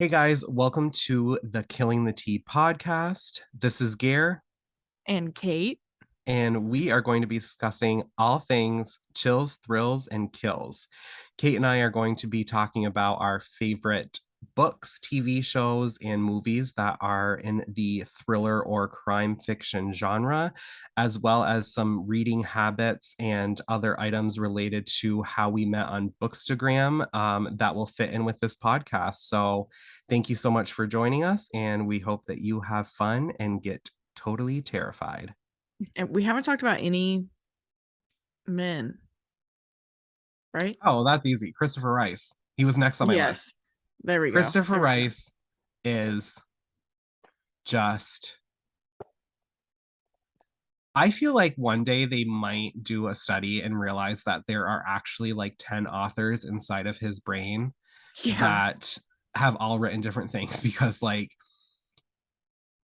Hey guys, welcome to the Killing the Tea podcast. This is Gare, And Kate. and we are going to be discussing all things chills, thrills, and kills. Kate and I are going to be talking about our favorite books, TV shows, and movies that are in the thriller or crime fiction genre, as well as some reading habits and other items related to how we met on Bookstagram that will fit in with this podcast. So, thank you so much for joining us, and we hope that you have fun and get totally terrified. And we haven't talked about any men, right? Oh, that's easy. Christopher Rice. He was next on my Yes. list. There we go. Christopher There we go. Rice is just, I feel like one day they might do a study and realize that there are actually like 10 authors inside of his brain Yeah. that have all written different things because like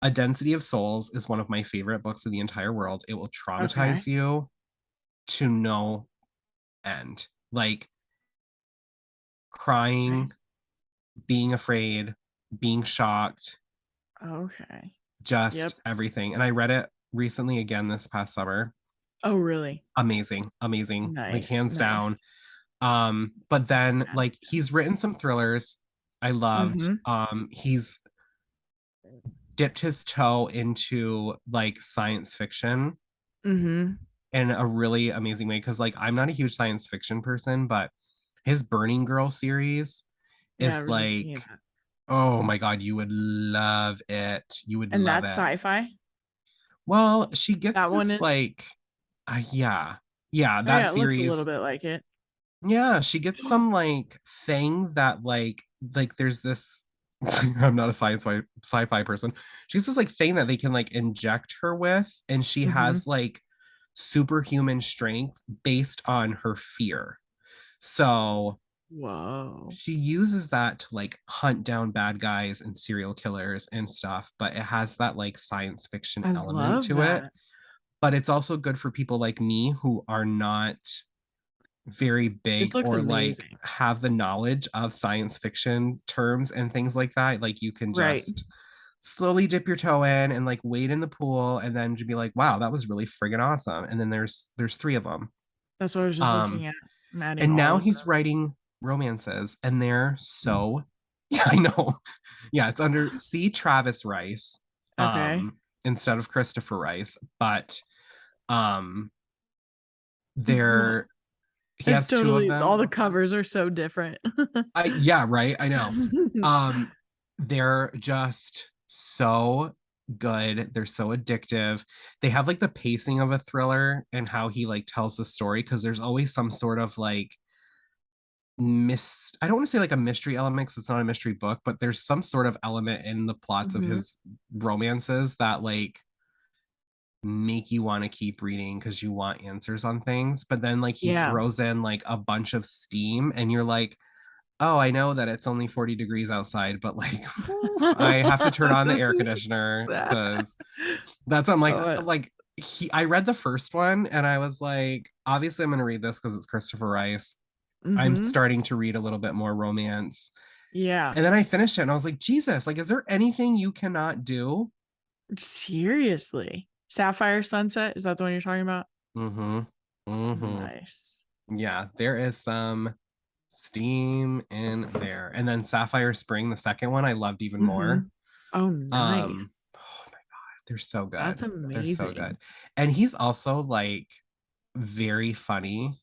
A Density of Souls is one of my favorite books in the entire world. It will Okay. traumatize you to no end. Like Okay. crying, being afraid, being shocked, Okay. Yep. just everything. And I read it recently again this past summer. Oh, really? Amazing, amazing, like Nice. hands Nice. down. But then Add like it he's written some thrillers I down. loved. Mm-hmm. He's dipped his toe into like science fiction Mm-hmm. in a really amazing way because like I'm not a huge science fiction person, but his Burning Girl series Yeah, I is was just thinking like, of that. oh my God, you would love it. You would And love that's it. sci-fi. Well, she gets That one this is. like, yeah, yeah, Oh, that yeah, it looks a little series. bit like it. Yeah, she gets some like thing that like there's this. I'm not a sci-fi person. She gets this like thing that they can like inject her with, and she Mm-hmm. has like superhuman strength based on her fear. So Whoa. she uses that to like hunt down bad guys and serial killers and stuff, but it has that like science fiction I element love to it. that. But it's also good for people like me who are not very This big looks or like amazing. have the knowledge of science fiction terms and things like that. Like you can Right. just slowly dip your toe in and like wade in the pool and then to be like, wow, that was really friggin' awesome. And then there's three of them. That's what I was just Um, looking at. I'm adding and all now of he's them. writing romances and they're so yeah, I know. Yeah, it's under C. Travis Rice, Okay. instead of Christopher Rice, but um they're he It's has two of totally all the them. covers are so different. Yeah, right. I know. Um, they're just so good. They're so addictive. They have like the pacing of a thriller and how he like tells the story because there's always some sort of like I don't want to say like a mystery element because it's not a mystery book, but there's some sort of element in the plots of Mhm. his romances that like make you want to keep reading because you want answers on things. But then like he Yeah. throws in like a bunch of steam and you're like, oh, I know that it's only 40 degrees outside, but like I have to turn on the air conditioner because that's I'm like Oh, I read the first one and I was like, obviously I'm gonna read this because it's Christopher Rice. I'm mhm. starting to read a little bit more romance. Yeah. And then I finished it and I was like, Jesus, like, is there anything you cannot do? Seriously. Sapphire Sunset, is that the one you're talking about? Mm-hmm. Mm-hmm. Nice. Yeah, there is some steam in there. And then Sapphire Spring, the second one, I loved even more. Mhm. Oh, nice. Oh my God, they're so That's good. They're so good. amazing. And he's also like very funny.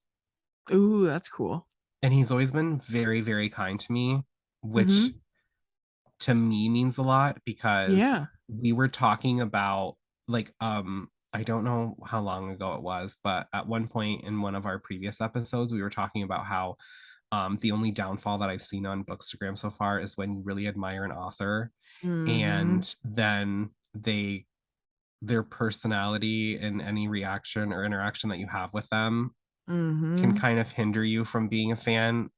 Ooh, that's cool. And he's always been very, very kind to me, which Mhm. to me means a lot because Yeah. we were talking about like I don't know how long ago it was, but at one point in one of our previous episodes, we were talking about how the only downfall that I've seen on Bookstagram so far is when you really admire an author Mhm. and then their personality and any reaction or interaction that you have with them can Mhm. kind of hinder you from being a fan.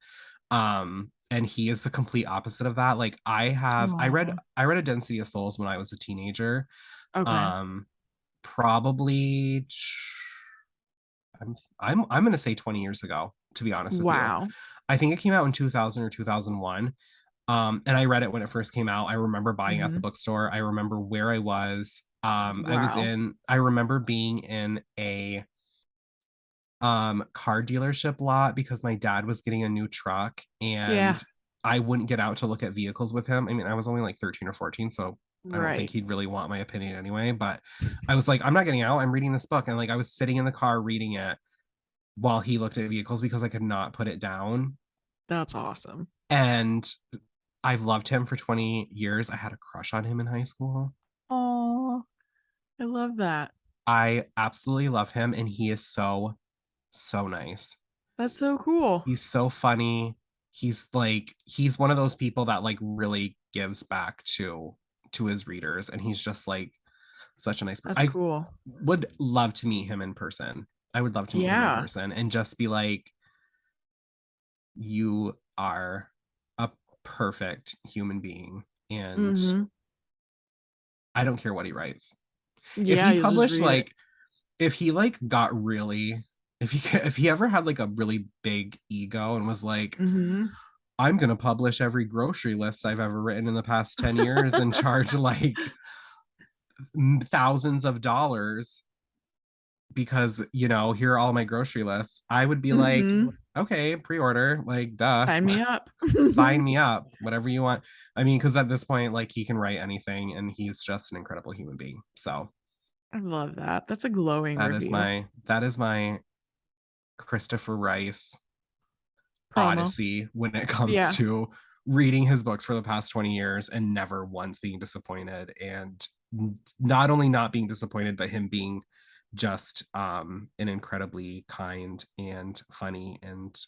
And he is the complete opposite of that. Like Aw. I read A Density of Souls when I was a teenager. Okay. Um probably I'm gonna say 20 years ago, to be honest with you. Wow. I think it came out in 2000 or 2001. And I read it when it first came out. I remember buying it at the Mm-hmm. bookstore. I remember where I was. Wow. I remember being in a car dealership lot because my dad was getting a new truck Yeah. and I wouldn't get out to look at vehicles with him. I mean, I was only like 13 or 14, so I don't think Right. he'd really want my opinion anyway, but I was like, I'm not getting out. I'm reading this book. And like I was sitting in the car reading it while he looked at vehicles because I could not put it down. That's awesome. And I've loved him for 20 years. I had a crush on him in high school. Oh, I love that. I absolutely love him and he is so so nice. That's so cool. He's so funny. He's one of those people that like really gives back to his readers and he's just like such a nice person. That's I cool. would love to meet him in person. I would love to meet him in Yeah. person and just be like, you are a perfect human being and Mm-hmm. I don't care what he writes. If Yeah, he you'll just published read it. like if he like got really if he ever had like a really big ego and was like, Mm-hmm. I'm going to publish every grocery list I've ever written in the past 10 years and charge like thousands of dollars because, here are all my grocery lists. I would be like, Mm-hmm. okay, pre-order, like, duh, Sign me up. sign me up, whatever you want. I mean, because at this point, like, he can write anything and he's just an incredible human being. So I love that. That's a glowing review. that is my Christopher Rice Promo. odyssey when it comes Yeah. to reading his books for the past 20 years and never once being disappointed and not only not being disappointed but him being just an incredibly kind and funny and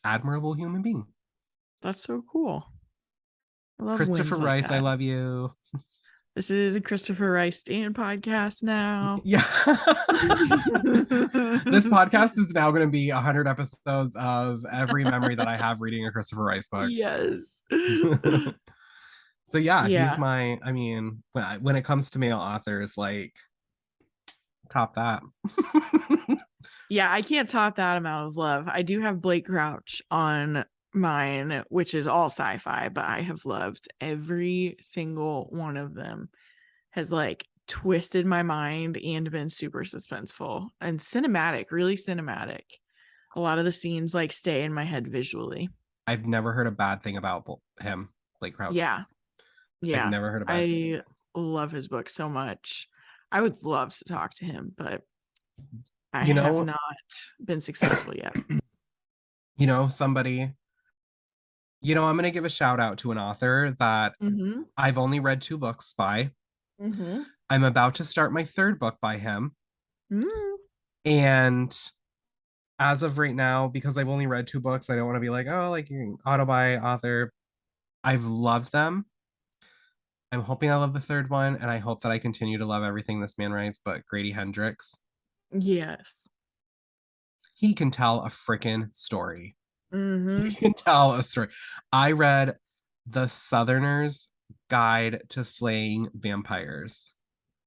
admirable human being. That's so cool. I love Christopher wins like Rice, I that. love you. This is a Christopher Rice Stan podcast now. Yeah. This podcast is now going to be 100 episodes of every memory that I have reading a Christopher Rice book. Yes. So yeah, he's Yeah. my. I mean, when it comes to male authors, like top that. Yeah, I can't top that amount of love. I do have Blake Crouch on mine, which is all sci-fi, but I have loved every single one of them. Has like twisted my mind and been super suspenseful and cinematic, really cinematic. A lot of the scenes like stay in my head visually. I've never heard a bad thing about him, Blake Crouch. Yeah. I've Yeah. never heard a bad. I love his book so much. I would love to talk to him, but I You have know, not been successful yet. somebody. I'm going to give a shout out to an author that Mm-hmm. I've only read two books by. Mm-hmm. I'm about to start my third book by him, Mm. and as of right now, because I've only read two books, I don't want to be like, oh, like auto-buy author. I've loved them. I'm hoping I love the third one, and I hope that I continue to love everything this man writes. But Grady Hendrix, Yes. he can tell a freaking story. He Mm-hmm. can tell a story. I read The Southerner's Guide to Slaying Vampires.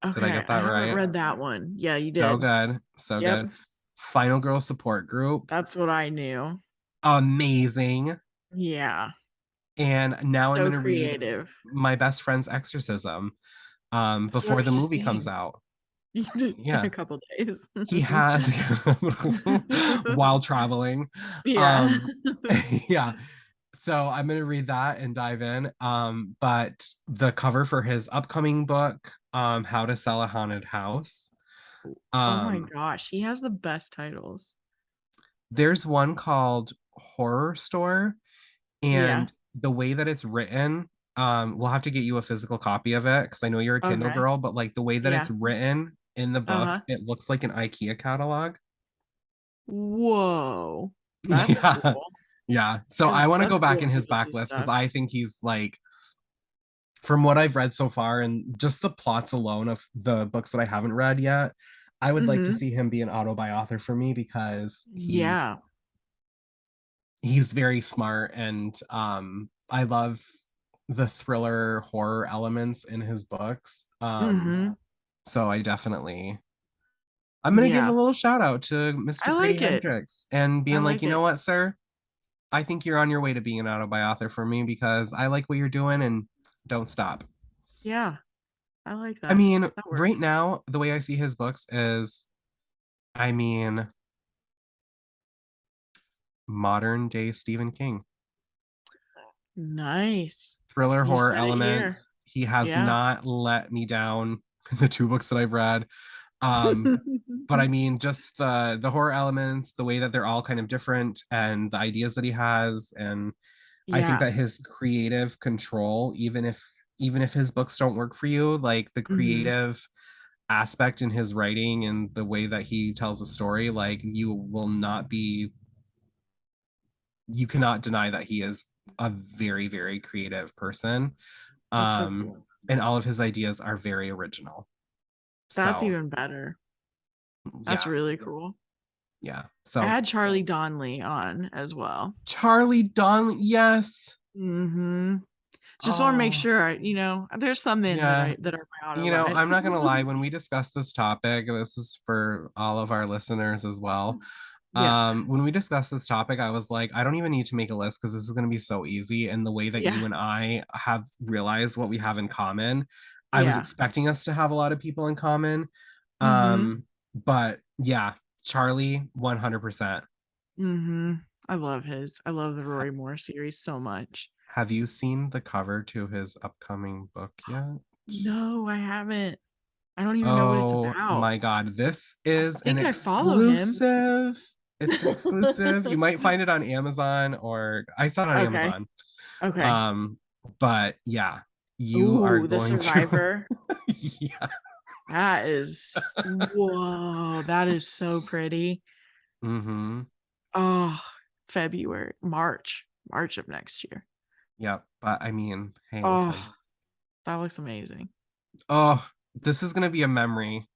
Did I Okay. get I that haven't right? read that one. Yeah, you So did. good. So Yep. good. Final Girl Support Group. That's what I knew. Amazing. Yeah. And now I'm So going to read creative. My Best Friend's Exorcism That's what I before was the just movie comes saying. out. In a Yeah. couple days. He has while traveling. Yeah. Um yeah. So I'm gonna read that and dive in. But the cover for his upcoming book, How to Sell a Haunted House. Oh my Um, gosh, he has the best titles. there's one called Horror Store, Yeah. and the way that it's written, we'll have to get you a physical copy of it because I know you're a Kindle Okay. girl, but like the way that it's Yeah. written in the book, Uh-huh. it looks like an IKEA catalog. Whoa. That's Yeah. cool. Yeah. So I want to That's go back cool in when his people do backlist because stuff. I think he's like, from what I've read so far and just the plots alone of the books that I haven't read yet, I would like to Mm-hmm. see him be an auto-buy author for me because he's Yeah. he's very smart and I love the thriller horror elements in his books. Mm-hmm. So I'm gonna give a Yeah. little shout out to I Mr. Grady like it. Hendrix and I being like, like you know it. what, sir? I think you're on your way to being an auto-buy author for me because I like what you're doing and don't stop. Yeah, I like I that. mean, That right works. now, the way I see his books is, I mean, modern day Stephen King. Nice. Thriller, You horror said it here. elements. He has Yeah. not let me down in the two books that I've read. Um, but I mean, just the horror elements, the way that they're all kind of different, and the ideas that he has, and I think Yeah. that his creative control, even if his books don't work for you, like the Hmm. creative aspect in his writing and the way that he tells a story, like you cannot deny that he is a very, very creative person. That's so Um, cool. and all of his ideas are very original. That's So even better. That's yeah, really cool. yeah. I So had Charlie Donnelly on as well. Charlie Donnelly, yes. Hmm. Just want to make Oh, sure, there's some in that yeah. I that are my auto buys. I'm not gonna lie, when we discuss this topic, this is for all of our listeners as well. Yeah. When we discussed this topic, I was like, I don't even need to make a list because this is gonna be so easy. And the way that you Yeah. and I have realized what we have in common, I was Yeah. expecting us to have a lot of people in common. Hmm. But yeah, Charlie, 100%. Hmm. I love the Rory Moore series so much. Have you seen the cover to his upcoming book yet? No, I haven't. I don't even know what it's Oh about. my God. This I is an think I follow him. exclusive. It's an exclusive. You might find it on Amazon or I saw it on Okay. Amazon. Okay. Um, but yeah, you are Ooh, The going to, Survivor. yeah. That is, whoa, that is so pretty. Mm-hmm. Oh, March of next year. Yep. But I mean, hey, listen. Oh, that looks amazing. Oh, this is gonna be a memory.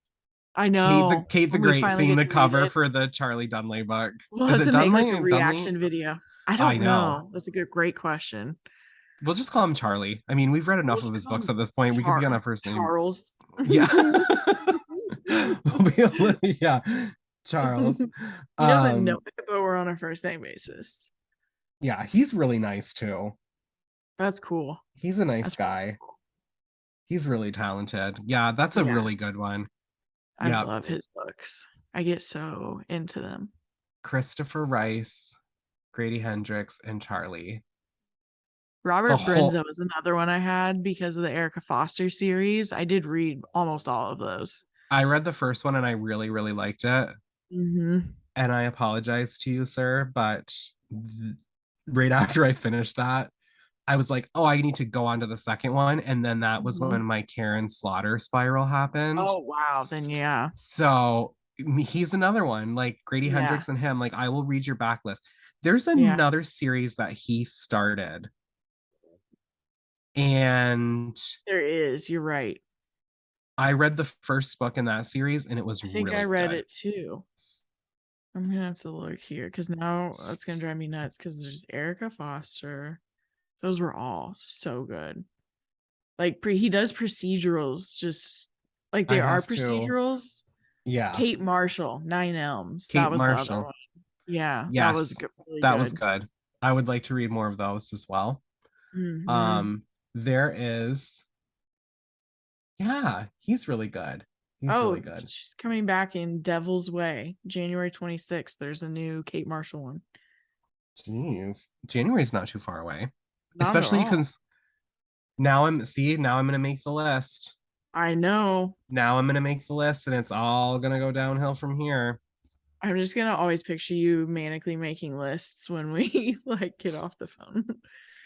I Kate the know Kate the when we Great finally seeing get the to read cover it. for the Charlie Dunley book. We'll Is have it to make like a Dunley? Dunley? reaction video. I I don't know. know. That's a great question. We'll just call him Charlie. I mean, we've read We'll enough of just his call books him at this point. We could be on a first name. Charles. Yeah. We'll be yeah. Charles. He doesn't know Um, it, but we're on a first name basis. yeah, he's really nice too. That's cool. He's a nice That's really guy. cool. He's really talented. Yeah, that's a Yeah, really good one. I Yeah. love his books. I get so into them. Christopher Rice, Grady Hendrix, and Charlie. The Robert whole Brenza was another one I had because of the Erica Foster series. I did read almost all of those. I read the first one and I really, really liked it. Hmm. And I apologize to you, sir, but right after I finished that, I was like, oh, I need to go on to the second one. And then that was Hmm. when my Karen Slaughter spiral happened. Oh wow, then yeah, So he's another one, like Grady yeah, Hendrix and him. Like, I will read your backlist. There's yeah. another series that he started, and There is. You're right. I read the first book in that series, and it was I think I really read good. it too. I'm gonna have to look here because now that's gonna drive me nuts because there's Erica Foster. Those were all so good. Like he does procedurals, just like I they are have to, procedurals. yeah. Kate Marshall, Nine Elms. That Kate was the other Marshall. one. Yeah, that was Yes, really that was good. good. I would like to read more of those as well. Hmm. There is, yeah, he's really good. He's really Oh, good. she's coming back in Devil's Way, January 26th. There's a new Kate Marshall one. Jeez, January's not too far away, Not at especially all. because now I'm gonna make the list. I know. Now I'm gonna make the list, and it's all gonna go downhill from here. I'm just gonna always picture you manically making lists when we like get off the phone.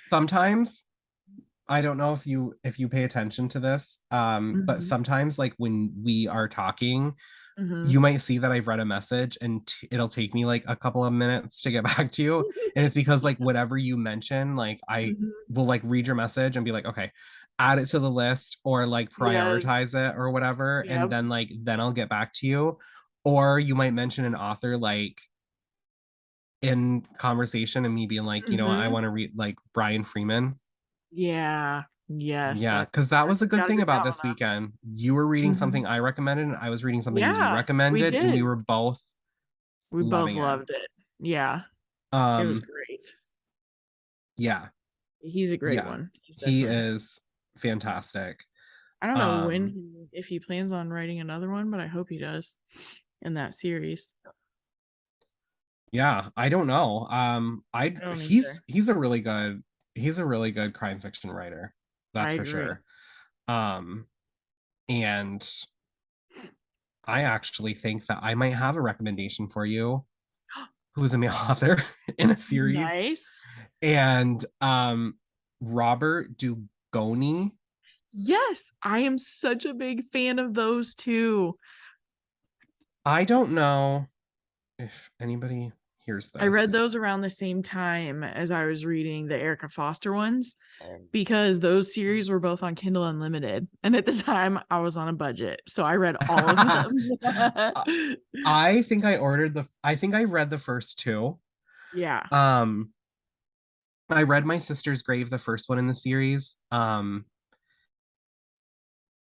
Sometimes I don't know if you pay attention to this, but Hmm. sometimes like when we are talking, Hmm. you might see that I've read a message and it'll take me like a couple of minutes to get back to you. And it's because like whatever you mention, like I Hmm. will like read your message and be like, okay, add it to the list or like Yes. prioritize it or whatever. And Yep. then I'll get back to you. Or you might mention an author like in conversation and me being like, I Hmm. want to read like Brian Freeman. Yeah. Yes. Yeah, because that was a good Gotta thing get about that this one weekend. You were reading up. Hmm. something I recommended, and I was reading something you Yeah, we recommended, and we did. were both We both loving it. loved it. Yeah, it was Um, great. Yeah. He's a great Yeah. one. He's He definitely. is fantastic. I don't know Um, if he plans on writing another one, but I hope he does in that series. yeah, I don't know. I I don't either. he's a really good crime fiction writer. I That's for agree. sure. Um, and I actually think that I might have a recommendation for you who's an author in a series. Nice. And Robert Dugoni. Yes, I am such a big fan of those two. I don't know if anybody hears I read this. those around the same time as I was reading the Erica Foster ones because those series were both on Kindle Unlimited. And at the time, I was on a budget. So I read all of them. I think I read the first two. Yeah. Um I read My Sister's Grave, the first one in the series,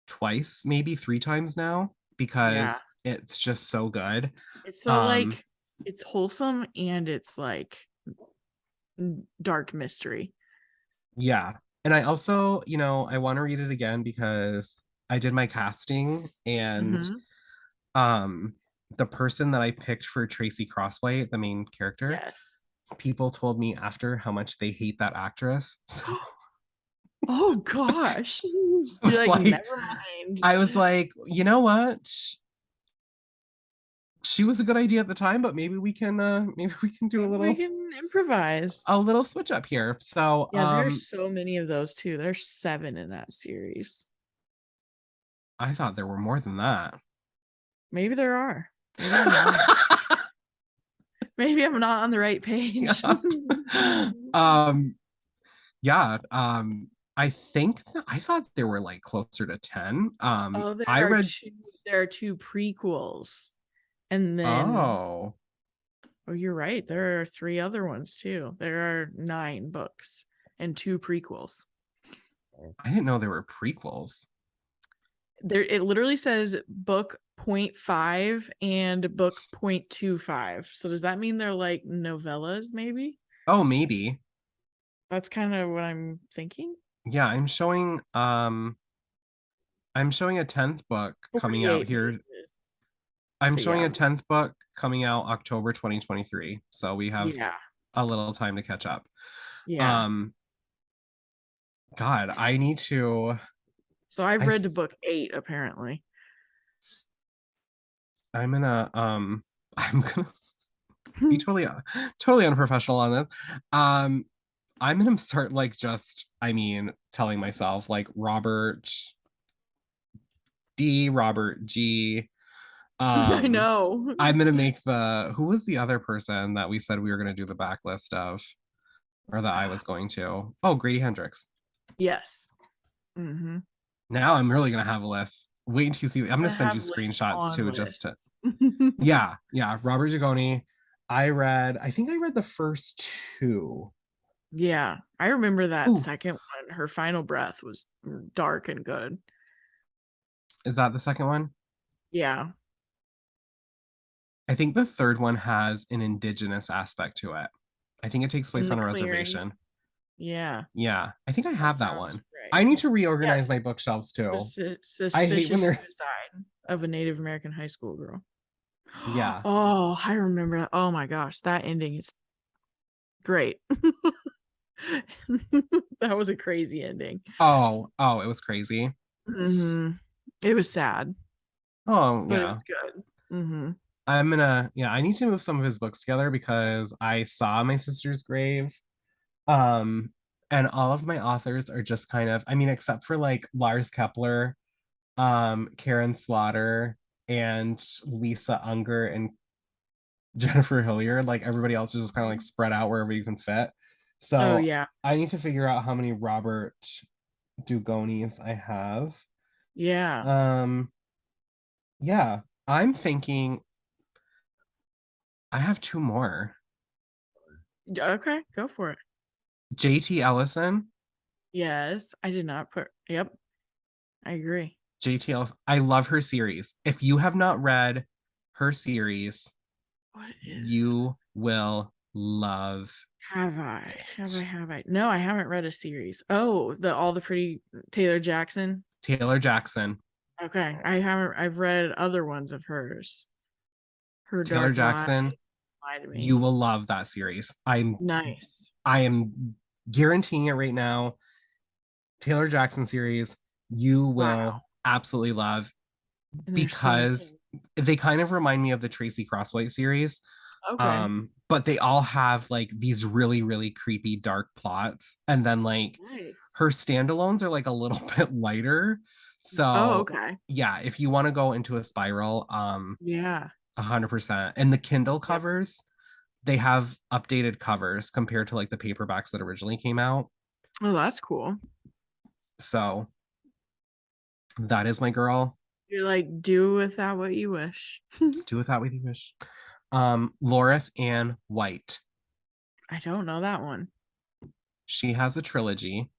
twice, maybe three times now, Yeah. because it's just so good. It's so Um, like, it's wholesome and it's like dark mystery. yeah. And I also, I want to read it again because I did my casting and Hmm. um the person that I picked for Tracy Crosswhite, the main character, Yes. people told me after how much they hate that actress. So Oh gosh. I You're was like, like, never mind. you know what? She was a good idea at the time, but maybe we can do Maybe we can improvise. a little switch up here. So Yeah, there's so many of those too. There's 7 in that series. I thought there were more than that. Maybe there are. Maybe I'm wrong. Maybe I'm not on the right page. Yeah. um yeah, I thought there were like closer to 10. Oh, I read there are two prequels. And then oh, oh, you're right. There are 3 other ones too. There are 9 books and 2 prequels. I didn't know there were prequels. There it literally says book point 0.5 and book 0.25. So does that mean they're like novellas maybe? Oh, maybe. That's kind of what I'm thinking. Yeah, I'm showing a 10th book coming out 48 here. pages. I'm So showing yeah. a 10th book coming out October 2023. So we have Yeah. a little time to catch up. Yeah. Um, God, I need to. So I've I read to book 8 apparently. I'm gonna I'm gonna be totally unprofessional on this. Um, I'm gonna start like telling myself like Robert G. I Um, know. I'm gonna make the who was the other person that we said we were gonna do the backlist of, or that I was going to? Oh, Grady Hendrix. Yes. Mm-hmm. Now I'm really gonna have a list. Wait until you see. I'm I'm gonna gonna send have you lists screenshots on too, just to lists. yeah, yeah. Robert Dugoni. I think I read the first two. Yeah. I remember that Ooh, second one. Her final breath was dark and good. is that the second one? Yeah. I think the third one has an indigenous aspect to it. I think it takes place In the on a clearing. reservation. Yeah. Yeah, I think I That have that sounds one. I right. need to reorganize my Yes. bookshelves too. I hate when Suspicious they're suicide of a Native American high school girl. yeah. Oh, I remember that. Oh my gosh, that ending is great. That was a crazy ending. Oh, it was crazy. Hmm. It was sad, Oh, but it yeah. was good. Hmm. Yeah, I need to move some of his books together because I saw My Sister's Grave. Um, and all of my authors are just kind of, I mean, except for like Lars Kepler, Karen Slaughter, and Lisa Unger and Jennifer Hilliard, like everybody else is just kind of like spread out wherever you can fit. Oh So yeah, I need to figure out how many Robert Dugonis I have. yeah. Um, yeah, I'm thinking I have two more. Okay, go for it. JT Ellison. Yes, I did not put. Yep, I agree. JT Ellison. I love her series. If you have not read her series, What is? you will love. Have I? Have I? No, I haven't read a series. Oh, the All the Pretty Taylor Jackson. Taylor Jackson. Okay, I haven't. I've read other ones of hers. Her Taylor Dark Lie Jackson, lied to you me. will love that series. Nice. I am guaranteeing it right now. Taylor Jackson series, you will Wow. absolutely love And there's so because many. they kind of remind me of the Tracy Crosswhite series. Okay. But they all have like these really, really creepy, dark plots. And then like Nice. her standalones are like a little bit lighter. Oh, So okay. yeah, if you want to go into a spiral, Yeah. 100%. And the Kindle Yep. covers, they have updated covers compared to like the paperbacks that originally came out. Oh, that's cool. So that is my girl. You're like, do with that what you wish. Do with that what you wish. Lorith Ann White. I don't know that one. She has a trilogy.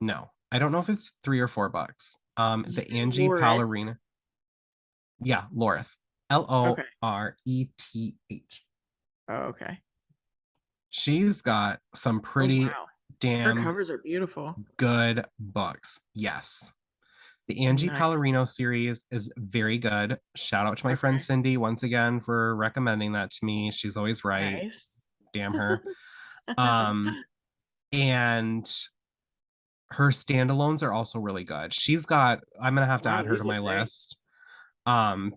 No, I don't know if it's 3 or 4 books. Did you The say Angie Lorith? Pallarina. Yeah, Lorith. Loreth. Oh, okay. She's got some Oh, pretty wow. Her damn covers are beautiful. good books. Yes. The Angie Nice. Pallarino series is very good. Shout out to my friend Okay. Cindy once again for recommending that to me. She's always right. Nice. Damn her. Um, and her standalones are also really good. I'm gonna have to Wow, add her to these look my great. list.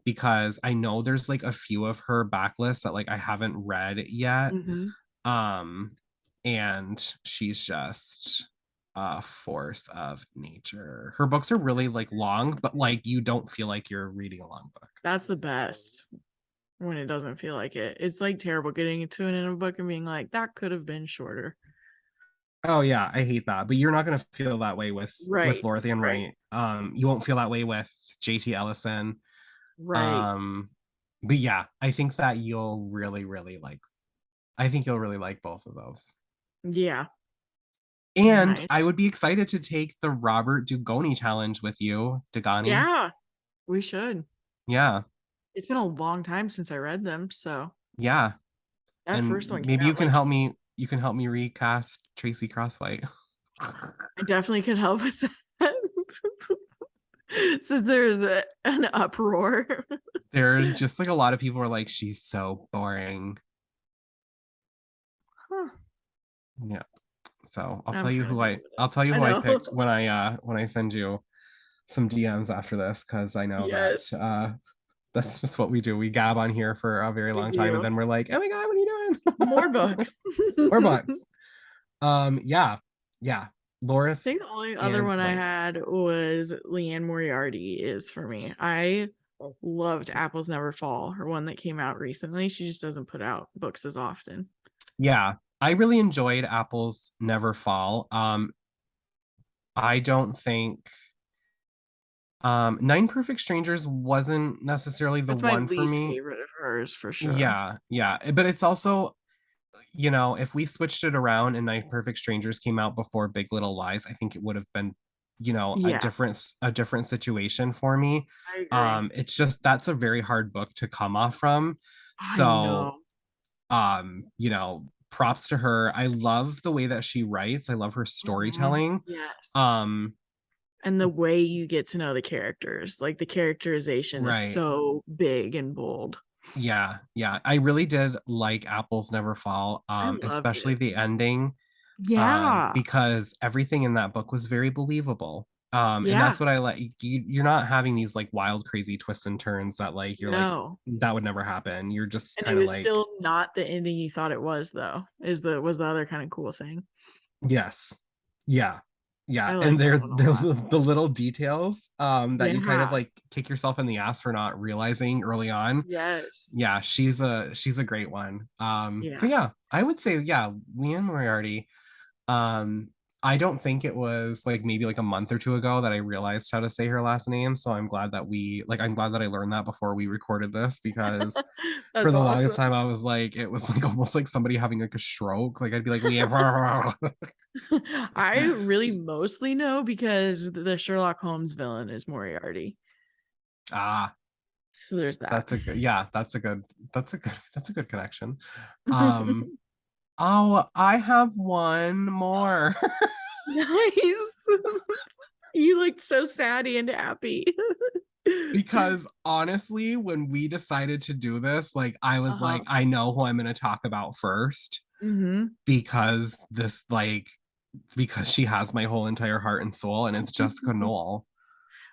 Because I know there's like a few of her backlists that like I haven't read yet. Hmm. Um, and she's just a force of nature. Her books are really like long, but like you don't feel like you're reading a long book. That's the best when it doesn't feel like it. It's like terrible getting into it in a book and being like, that could have been shorter. Oh yeah, I hate that. But you're not gonna feel that way with Right. Lorthian Right. Wright. You won't feel that way with JT Ellison. Right. Um, but yeah, I think that you'll really, really like I think you'll really like both of those. Yeah. And I Nice. would be excited to take the Robert Dugoni challenge with you, Dugani. Yeah. We should. Yeah, It's been a long time since I read them, so yeah. that And first one came maybe you out can like help me. You can help me recast Tracy Crosswhite. I definitely could help with that. Since there's an uproar. There's just like a lot of people are like, she's so boring. Huh. Yeah. So I'm trying to think of I'll this. tell you I who I know. picked when I send you some DMs after this, because I know that Yes, that's just what we do. We gab on here for a very we long time and do. then we're like, oh my god, what are you doing? More books. More I bucks. Yeah, yeah. Lorith think the only other and one I White. had was Leanne Moriarty is for me. I loved Apples Never Fall, her one that came out recently. She just doesn't put out books as often. Yeah, I really enjoyed Apples Never Fall. I don't think Nine Perfect Strangers wasn't necessarily the That's my one for least me. favorite of hers for sure. Yeah, yeah. But it's also, you know, if we switched it around and Nine Perfect Strangers came out before Big Little Lies, I think it would have been, you know, Yeah, a different situation for me. I agree. It's just that's a very hard book to come off from. I So, know. you know, props to her. I love the way that she writes. I love her Mhm. storytelling. Yes. Um, And the way you get to know the characters, like the characterization is right. so big and bold. Yeah, yeah. I really did like Apples Never Fall, I loved especially it. the ending, Yeah. because everything in that book was very believable. And Yeah. that's what I like. You're not having these like wild, crazy twists and turns that like you're like No. that would never happen. You're just And it kind of was like, still not the ending you thought it was though. Was the other kind of cool thing. yes, yeah, yeah. I And like that one a they're lot. the little details that you kind of Yeah. like kick yourself in the ass for not realizing early on. Yes. Yeah, she's a great one. So Yeah. yeah, I would say yeah, Leanne Moriarty. Um, I don't think it was like maybe like a month or two ago that I realized how to say her last name. So I'm glad that I learned that before we recorded this, because for That's the longest awesome. time I was like it was like almost like somebody having like a stroke. Like I'd be like Leanne. I really mostly know because the Sherlock Holmes villain is Moriarty. Ah, So there's that. that's a good connection. Um Oh, I have one more. Nice. You looked so saddy and happy. Because honestly, when we decided to do this, like I was like, Uh-huh. I know who I'm going to talk about first Mm-hmm. because because she has my whole entire heart and soul, and it's Jessica Knoll.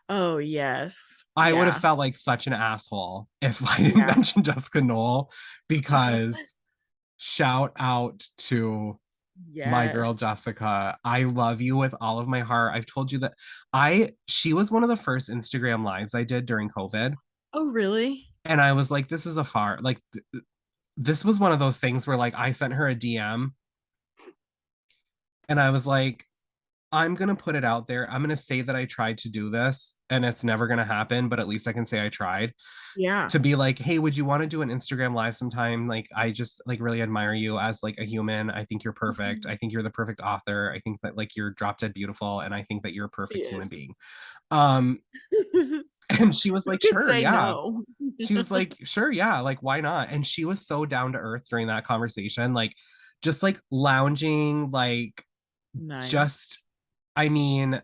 Oh, yes. I would have Yeah. felt like such an asshole if I didn't Yeah. mention Jessica Knoll because shout out to my girl Yes. Jessica. I love you with all of my heart. I've told you that she was one of the first Instagram lives I did during COVID. Oh, really? And I was like, this is a far like this was one of those things where like I sent her a DM and I was like, I'm gonna put it out there. I'm gonna say that I tried to do this and it's never gonna happen, but at least I can say I tried. Yeah. To be like, hey, would you want to do an Instagram live sometime? Like, I just like really admire you as like a human. I think you're perfect. I think you're the perfect author. I think that like you're drop dead beautiful, and I think that you're a perfect human Yes. being. Um, and she was Who like, could sure, say yeah. no? She was like, sure, yeah, like why not? And she was so down to earth during that conversation, like just like lounging, like Nice. just, I mean,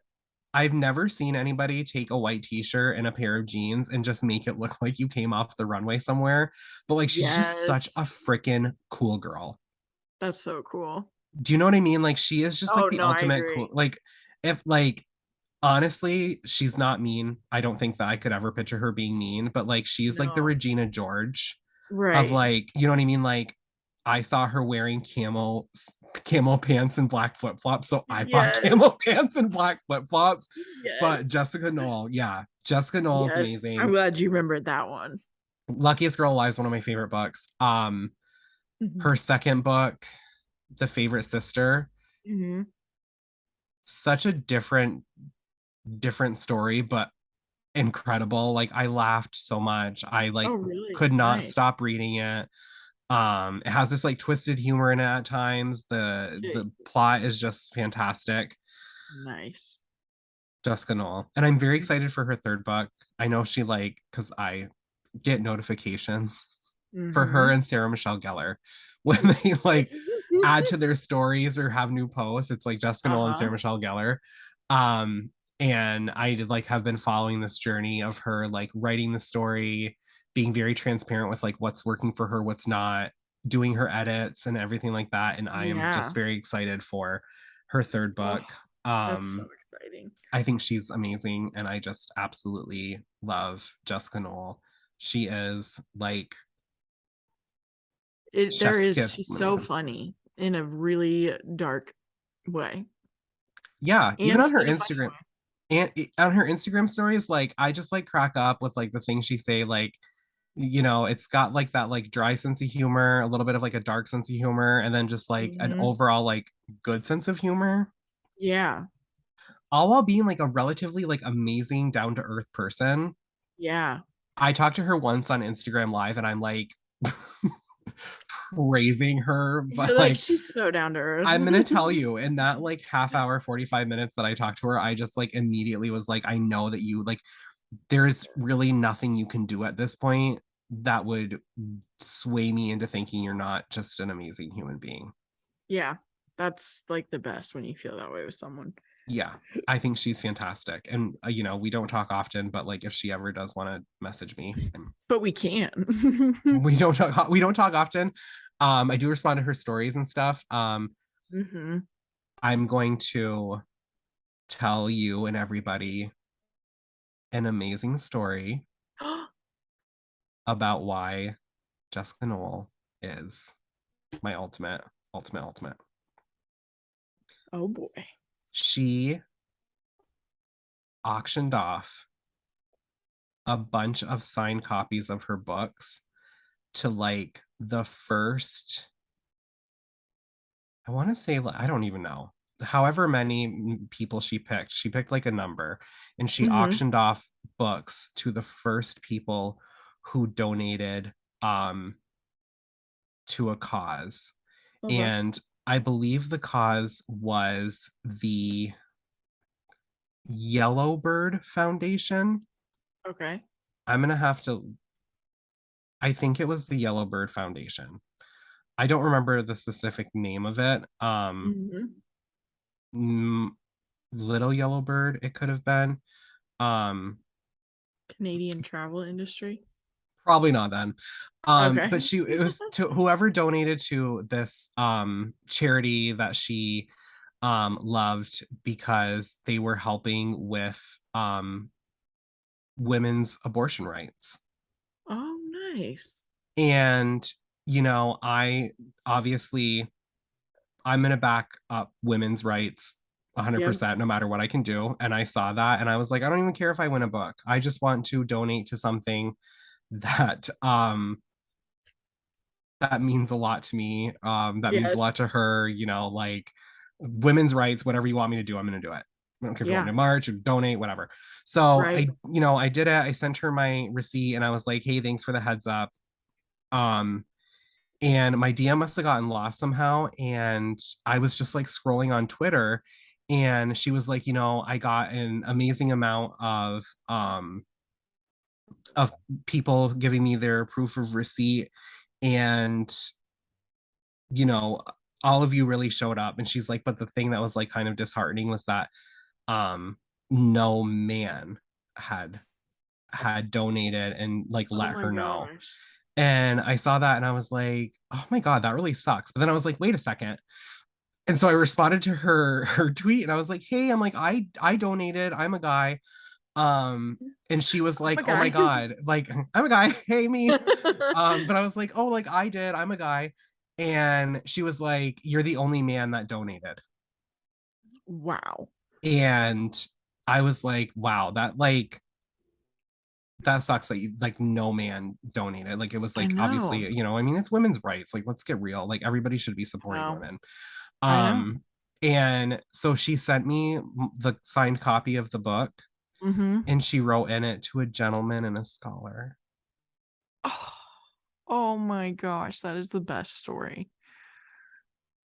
I've never seen anybody take a white t-shirt and a pair of jeans and just make it look like you came off the runway somewhere. But like she's just such a Yes. freaking cool girl. That's so cool. Do you know what I mean? Like she is just like Oh, the no, I ultimate cool. agree. Like if like honestly, she's not mean. I don't think that I could ever picture her being mean, but like she's like the No. Regina George of Right. like, you know what I mean? Like I saw her wearing camo pants and black flip-flops, so I bought Yes. camo pants and black flip-flops. But Yes. Jessica Knoll, yeah, Jessica Knoll is Yes. I'm amazing. glad you remembered that one. Luckiest Girl Alive is one of my favorite books. Mhm. Her second book, The Favorite Sister, Mhm. such a different story, but incredible. Like I laughed so much. I Oh, like really? could not Nice. stop reading it. It has this like twisted humor in it at times. The Okay. plot is just fantastic. Nice. Jessica Knoll. And I'm very excited for her third book. I know she like because I get notifications for her Mhm. and Sarah Michelle Gellar when they like add to their stories or have new posts. It's like Jessica Knoll and Sarah Uh-huh. Michelle Gellar. Um, and I did like have been following this journey of her like writing the story, being very transparent with like what's working for her, what's not, doing her edits and everything like that. And I am just Yeah. very excited for her third Oh, book. that's so exciting. I think she's amazing, and I just absolutely love Jessica Knoll. She is like There chef's is kiss she's when it so comes. funny in a really dark way Yeah, even and on just her in a funny Instagram way. and on her Instagram stories, like I just like crack up with like the things she say, like it's got like that like dry sense of humor, a little bit of like a dark sense of humor, and then just like an Mhm. overall like good sense of humor, Yeah. all while being like a relatively like amazing down to earth person. Yeah. I talked to her once on Instagram Live, and I'm like praising her, You're but like, like she's so down to earth. I'm gonna tell you, in that like half hour, 45 minutes that I talked to her, I just like immediately was like, I know that you like there's really nothing you can do at this point that would sway me into thinking you're not just an amazing human being. Yeah. That's like the best when you feel that way with someone. Yeah, I think she's fantastic. And we don't talk often, but like if she ever does want to message me, But we can. we don't talk often. I do respond to her stories and stuff. Mhm. I'm going to tell you and everybody an amazing story about why Jessica Knoll is my ultimate. Oh boy. She auctioned off a bunch of signed copies of her books to like the first, I want to say, I don't even know, however many people she picked. She picked like a number and she Mhm. auctioned off books to the first people who donated um, to a cause. Oh, that's And I believe the cause was the Yellowbird Foundation. okay. I'm going to have to, I think it was the Yellowbird Foundation. I don't remember the specific name of it. Mhm. Mm, Little Yellow Bird, it could have been. Um, Canadian travel industry. Probably not then. Okay. But it was to whoever donated to this charity that she loved, because they were helping with women's abortion rights. Oh, nice. And I obviously, I'm gonna back up women's rights Yep. 100% no matter what I can do. And I saw that and I was like, I don't even care if I win a book. I just want to donate to something that that means a lot to me. That means a lot Yes. to her, like women's rights, whatever you want me to do, I'm going to do it. I don't care if you want me Yeah. to march or donate, whatever. So Right. I did it. I sent her my receipt and I was like, hey, thanks for the heads up. Um, and my DM must have gotten lost somehow. And I was just like scrolling on Twitter and she was like, I got an amazing amount of people giving me their proof of receipt, and you know, all of you really showed up. And she's like, but the thing that was like kind of disheartening was that um no man had donated and like Oh let my her know. gosh. And I saw that and I was like, oh my God, that really sucks. But then I was like, wait a second. And so I responded to her tweet and I was like, hey, I'm like, I donated, I'm a guy. And she was I'm like, a oh my guy. God, like I'm a guy, hey me. But I was like, oh, like I did, I'm a guy. And she was like, you're the only man that donated. Wow. And I was like, wow, that sucks that like no man donated. Like it was I like know. obviously, I mean, it's women's rights. Like let's get real. Like everybody should be I supporting know. women. I know. Um, and so she sent me the signed copy of the book, Mm-hmm. and she wrote in it, to a gentleman and a scholar. Oh, oh my gosh, that is the best story.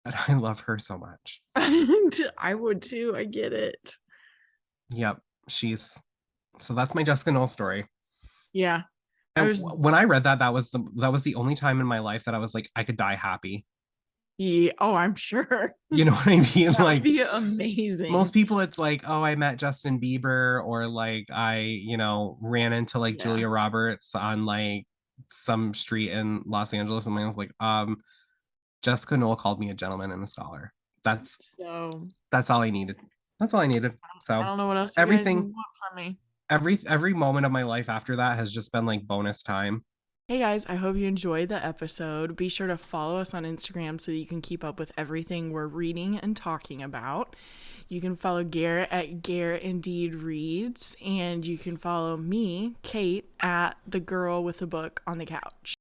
And I love her so much. I would too. I get it. Yep. She's So that's my Jessica Knoll story. Yeah. I And was, when I read that, that was the only time in my life that I was like, I could die happy. yeah, oh, I'm sure. You know what I mean? That would Like be most amazing. people, it's like, oh, I met Justin Bieber, or like I, ran into like Yeah. Julia Roberts on like some street in Los Angeles. And I was like, Jessica Knoll called me a gentleman and a scholar. That's So that's all I needed. That's all I needed. I So don't know what else you guys everything, want from me. every moment of my life after that has just been like bonus time. Hey guys, I hope you enjoyed the episode. Be sure to follow us on Instagram so that you can keep up with everything we're reading and talking about. You can follow Gare at Gare Indeed Reads, and you can follow me, Kate, at The Girl with the Book on the Couch.